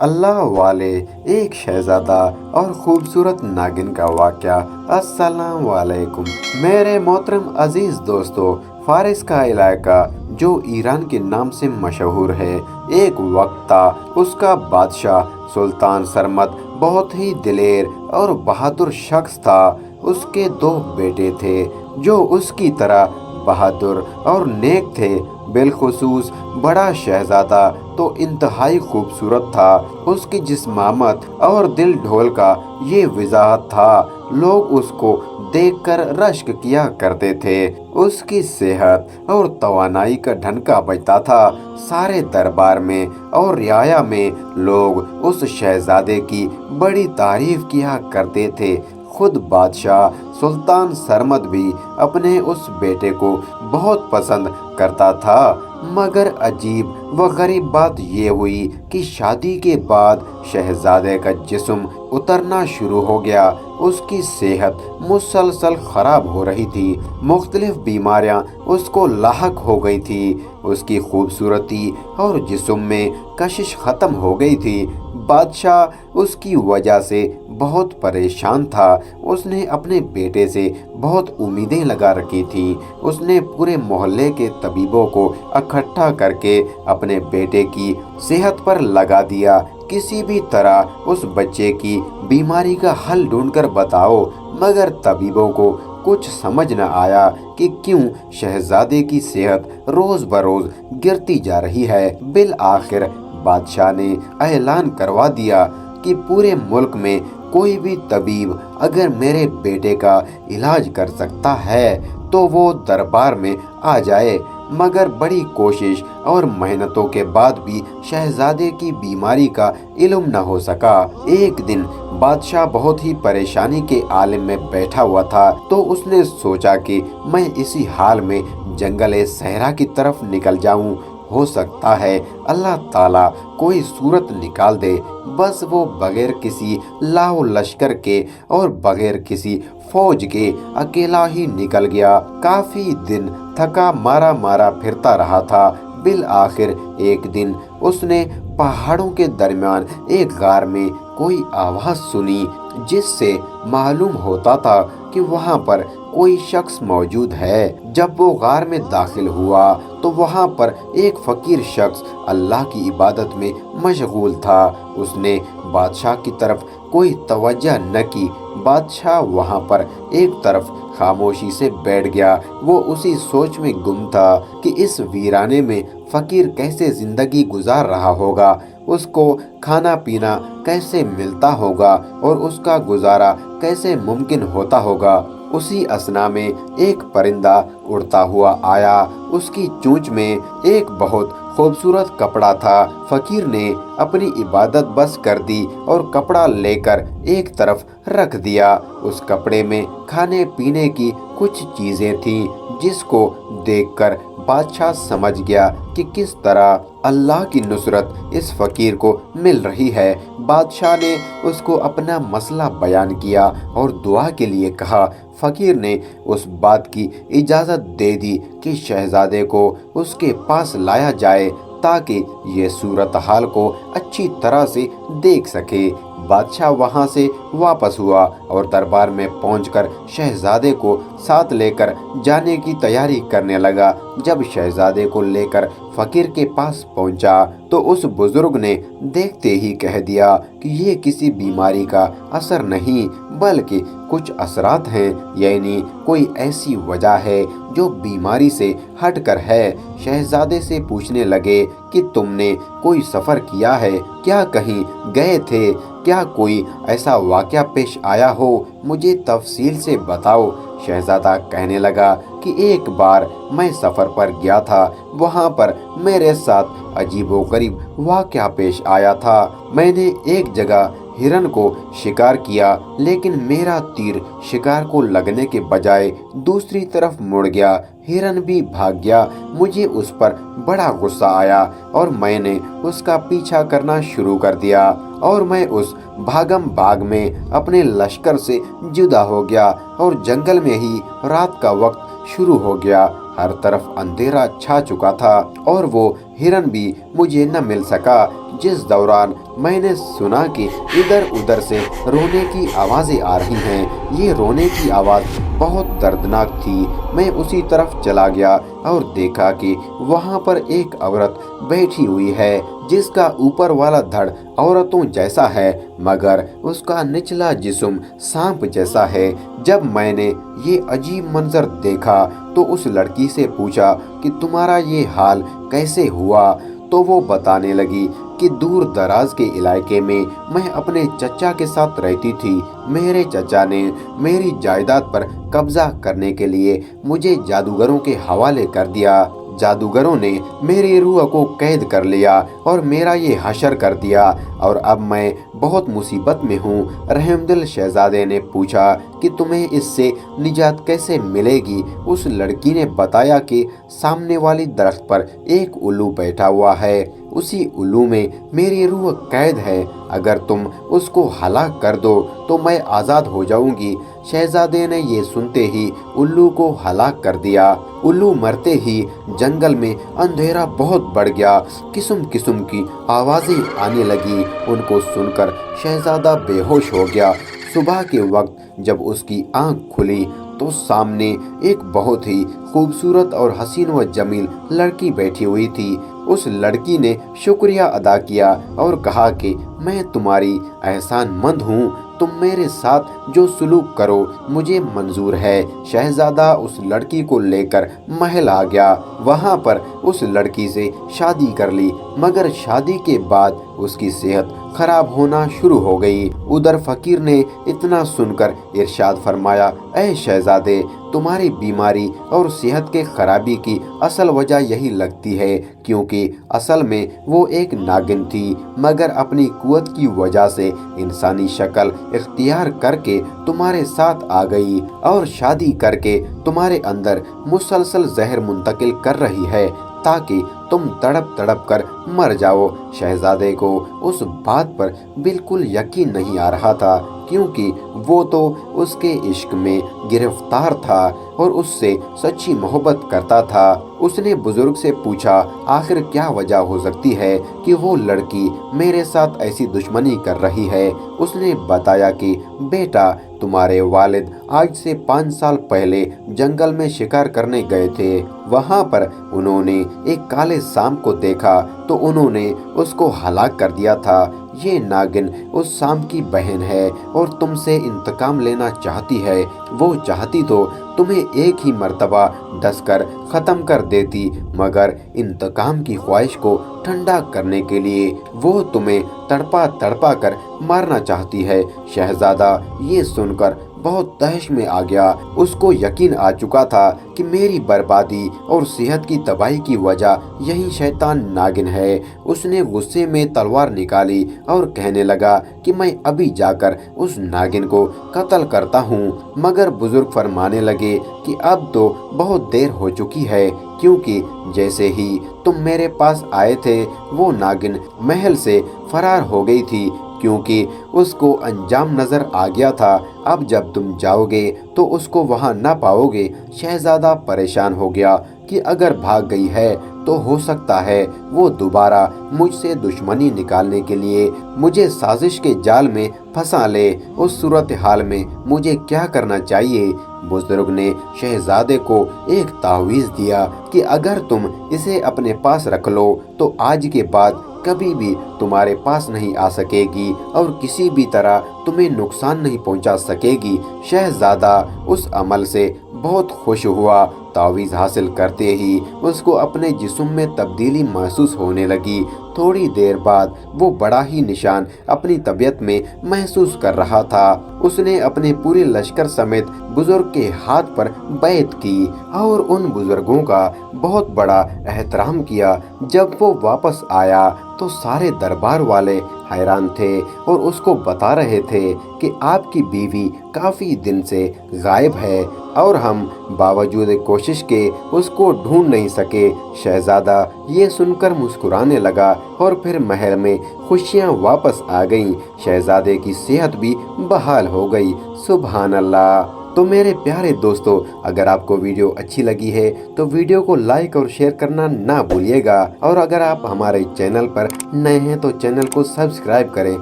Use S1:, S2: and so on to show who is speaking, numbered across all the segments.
S1: اللہ والے ایک شہزادہ اور خوبصورت ناگن کا واقعہ۔ السلام علیکم میرے محترم عزیز دوستو، فارس کا علاقہ جو ایران کے نام سے مشہور ہے، ایک وقت تھا اس کا بادشاہ سلطان سرمد بہت ہی دلیر اور بہادر شخص تھا۔ اس کے 2 بیٹے تھے جو اس کی طرح بہادر اور نیک تھے۔ بالخصوص بڑا شہزادہ تو انتہائی خوبصورت تھا۔ اس کی جسمانت اور دل ڈھول کا یہ وضاحت تھا، لوگ اس کو دیکھ کر رشک کیا کرتے تھے۔ اس کی صحت اور توانائی کا ڈھنکا بجتا تھا۔ سارے دربار میں اور رعایا میں لوگ اس شہزادے کی بڑی تعریف کیا کرتے تھے۔ خود بادشاہ سلطان سرمد بھی اپنے اس بیٹے کو بہت پسند کرتا تھا، مگر عجیب و غریب بات یہ ہوئی کہ شادی کے بعد شہزادے کا جسم اترنا شروع ہو گیا۔ اس کی صحت مسلسل خراب ہو رہی تھی، مختلف بیماریاں اس کو لاحق ہو گئی تھی۔ اس کی خوبصورتی اور جسم میں کشش ختم ہو گئی تھی۔ بادشاہ اس کی وجہ سے بہت پریشان تھا۔ اس نے اپنے بیٹے سے بہت امیدیں لگا رکھی تھیں۔ اس نے پورے محلے کے طبیبوں کو اکٹھا کر کے اپنے بیٹے کی صحت پر لگا دیا۔ کسی بھی طرح اس بچے کی بیماری کا حل ڈھونڈ کر بتاؤ، مگر طبیبوں کو کچھ سمجھ نہ آیا کہ کیوں شہزادے کی صحت روز بروز گرتی جا رہی ہے۔ بالآخر بادشاہ نے اعلان کروا دیا کہ پورے ملک میں کوئی بھی طبیب اگر میرے بیٹے کا علاج کر سکتا ہے تو وہ دربار میں آ جائے۔ مگر بڑی کوشش اور محنتوں کے بعد بھی شہزادے کی بیماری کا علم نہ ہو سکا۔ ایک دن بادشاہ بہت ہی پریشانی کے عالم میں بیٹھا ہوا تھا، تو اس نے سوچا کہ میں اسی حال میں جنگل صحرا کی طرف نکل جاؤں۔ ہو سکتا ہے اللہ تعالیٰ کوئی صورت نکال دے۔ بس وہ بغیر کسی لاؤ لشکر کے اور بغیر کسی فوج کے اکیلا ہی نکل گیا۔ کافی دن تھکا مارا پھرتا رہا تھا۔ بالآخر ایک دن اس نے پہاڑوں کے درمیان ایک غار میں کوئی آواز سنی، جس سے معلوم ہوتا تھا کہ وہاں پر کوئی شخص موجود ہے۔ جب وہ غار میں داخل ہوا تو وہاں پر ایک فقیر شخص اللہ کی عبادت میں مشغول تھا۔ اس نے بادشاہ کی طرف کوئی توجہ نہ کی۔ بادشاہ وہاں پر ایک طرف خاموشی سے بیٹھ گیا۔ وہ اسی سوچ میں گم تھا کہ اس ویرانے میں فقیر کیسے زندگی گزار رہا ہوگا، اس کو کھانا پینا کیسے ملتا ہوگا اور اس کا گزارا کیسے ممکن ہوتا ہوگا۔ اسی اثنا میں ایک پرندہ اڑتا ہوا آیا۔ اس کی چونچ میں ایک بہت خوبصورت کپڑا تھا۔ فقیر نے اپنی عبادت بس کر دی اور کپڑا لے کر ایک طرف رکھ دیا۔ اس کپڑے میں کھانے پینے کی کچھ چیزیں تھیں، جس کو دیکھ کر بادشاہ سمجھ گیا کہ کس طرح اللہ کی نصرت اس فقیر کو مل رہی ہے۔ بادشاہ نے اس کو اپنا مسئلہ بیان کیا اور دعا کے لیے کہا۔ فقیر نے اس بات کی اجازت دے دی کہ شہزادے کو اس کے پاس لایا جائے تاکہ یہ صورتحال کو اچھی طرح سے دیکھ سکے۔ بادشاہ وہاں سے واپس ہوا اور دربار میں پہنچ کر شہزادے کو ساتھ لے کر جانے کی تیاری کرنے لگا۔ جب شہزادے کو لے کر فقیر کے پاس پہنچا تو اس بزرگ نے دیکھتے ہی کہہ دیا کہ یہ کسی بیماری کا اثر نہیں بلکہ کچھ اثرات ہیں، یعنی کوئی ایسی وجہ ہے جو بیماری سے ہٹ کر ہے۔ شہزادے سے پوچھنے لگے کہ تم نے کوئی سفر کیا ہے، کیا کہیں گئے تھے، کیا کوئی ایسا واقعہ پیش آیا ہو، مجھے تفصیل سے بتاؤ۔ شہزادہ کہنے لگا کہ ایک بار میں سفر پر گیا تھا، وہاں پر میرے ساتھ عجیب و غریب واقعہ پیش آیا تھا۔ میں نے ایک جگہ ہرن کو شکار کیا، لیکن میرا تیر شکار کو لگنے کے بجائے دوسری طرف مڑ گیا۔ ہرن بھی بھاگ گیا۔ مجھے اس پر بڑا غصہ آیا اور میں نے اس کا پیچھا کرنا شروع کر دیا، اور میں اس بھاگم بھاگ میں اپنے لشکر سے جدا ہو گیا اور جنگل میں ہی رات کا وقت شروع ہو گیا۔ ہر طرف اندھیرا چھا چکا تھا اور وہ ہرن بھی مجھے نہ مل سکا۔ जिस दौरान मैंने सुना कि इधर उधर से रोने की आवाज़ें आ रही हैं। ये रोने की आवाज़ बहुत दर्दनाक थी। मैं उसी तरफ चला गया और देखा कि वहाँ पर एक औरत बैठी हुई है जिसका ऊपर वाला धड़ औरतों जैसा है मगर उसका निचला जिस्म सांप जैसा है। जब मैंने ये अजीब मंजर देखा तो उस लड़की से पूछा कि तुम्हारा ये हाल कैसे हुआ, तो वो बताने लगी कि दूर दराज के इलाके में मैं अपने चचा के साथ रहती थी। मेरे चचा ने मेरी जायदाद पर कब्जा करने के लिए मुझे जादूगरों के हवाले कर दिया। जादूगरों ने मेरी रूह को कैद कर लिया और मेरा ये हशर कर दिया और अब मैं बहुत मुसीबत में हूँ। रहमदिल शहजादे ने पूछा कि तुम्हें इससे निजात कैसे मिलेगी। उस लड़की ने बताया कि सामने वाली दरख्त पर एक उल्लू बैठा हुआ है, उसी उल्लू में मेरी रूह कैद है। अगर तुम उसको हलाक कर दो तो मैं आज़ाद हो जाऊंगी। शहजादे ने ये सुनते ही उल्लू को हलाक कर दिया। उल्लू मरते ही जंगल में अंधेरा बहुत बढ़ गया। किस्म किस्म की आवाज़ें आने लगी। उनको सुनकर शहजादा बेहोश हो गया। सुबह के वक्त जब उसकी आंख खुली तो सामने एक बहुत ही खूबसूरत और हसीन व जमील लड़की बैठी हुई थी। उस लड़की ने शुक्रिया अदा किया और कहा कि मैं तुम्हारी एहसानमंद हूँ, तुम मेरे साथ जो सुलूक करो मुझे मंजूर है। शहजादा उस लड़की को लेकर महल आ गया। वहाँ पर उस लड़की से शादी कर ली मगर शादी के बाद उसकी सेहत खराब होना शुरू हो गई। उधर फकीर ने इतना सुनकर इरशाद फरमाया, ऐ शहजादे, तुम्हारी बीमारी और सेहत के खराबी की असल वजह यही लगती है क्योंकि असल में वो एक नागिन थी मगर अपनी कुव्वत की वजह से इंसानी शक्ल इख्तियार करके तुम्हारे साथ आ गई और शादी करके तुम्हारे अंदर मुसलसल जहर मुंतकिल कर रही है ताकि तुम तड़प तड़प कर मर जाओ। शहजादे को उस बात पर बिल्कुल यकीन नहीं आ रहा था क्योंकि वो तो उसके इश्क में गिरफ्तार था और उससे सच्ची मोहब्बत करता था। उसने बुजुर्ग से पूछा, आखिर क्या वजह हो सकती है कि वो लड़की मेरे साथ ऐसी दुश्मनी कर रही है। उसने बताया कि बेटा, तुम्हारे वालिद आज से 5 साल पहले जंगल में शिकार करने गए थे। वहाँ पर उन्होंने एक काले सांप को देखा तो उन्होंने उसको हलाक कर दिया था। ये नागिन उस सांप की बहन है और तुमसे इंतकाम लेना चाहती है। वो चाहती तो तुम्हें एक ही मर्तबा डसकर ख़त्म कर देती मगर इंतकाम की ख्वाहिश को ठंडा करने के लिए वो तुम्हें तड़पा तड़पा कर मारना चाहती है। शहजादा ये सुनकर बहुत तहश में आ गया। उसको यकीन आ चुका था कि मेरी बर्बादी और सेहत की तबाही की वजह यही शैतान नागिन है। उसने गुस्से में तलवार निकाली और कहने लगा कि मैं अभी जाकर उस नागिन को कत्ल करता हूँ मगर बुजुर्ग फरमाने लगे कि अब तो बहुत देर हो चुकी है क्योंकि जैसे ही तुम मेरे पास आए थे वो नागिन महल से फरार हो गई थी क्योंकि उसको अंजाम नजर आ गया था। अब जब तुम जाओगे तो उसको वहां ना पाओगे। शहजादा परेशान हो गया कि अगर भाग गई है तो हो सकता है वो दोबारा मुझसे दुश्मनी निकालने के लिए मुझे साजिश के जाल में फंसा ले। उस सूरत हाल में मुझे क्या करना चाहिए? बुजुर्ग ने शहजादे को एक तावीज़ दिया कि अगर तुम इसे अपने पास रख लो तो आज के बाद कभी भी तुम्हारे पास नहीं आ सकेगी और किसी भी तरह तुम्हें नुकसान नहीं पहुंचा सकेगी। शहजादा उस अमल से बहुत खुश हुआ। तावीज़ हासिल करते ही उसको अपने जिस्म में तब्दीली महसूस होने लगी। थोड़ी देर बाद वो बड़ा ही निशान अपनी तबीयत में महसूस कर रहा था। उसने अपने पूरे लश्कर समेत बुजुर्ग के हाथ पर बैत की और उन बुजुर्गों का बहुत बड़ा एहतराम किया। जब वो वापस आया तो सारे दरबार वाले हैरान थे और उसको बता रहे थे कि आपकी बीवी काफ़ी दिन से गायब है और हम बावजूद कोशिश के उसको ढूंढ नहीं सके। शहजादा ये सुनकर मुस्कुराने लगा और फिर महल में खुशियाँ वापस आ गईं। शहजादे की सेहत भी बहाल हो गई। सुभान अल्लाह। تو میرے پیارے دوستو اگر آپ کو ویڈیو اچھی لگی ہے تو ویڈیو کو لائک اور شیئر کرنا نہ بھولیے گا، اور اگر آپ ہمارے چینل پر نئے ہیں تو چینل کو سبسکرائب کریں۔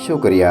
S1: شکریہ۔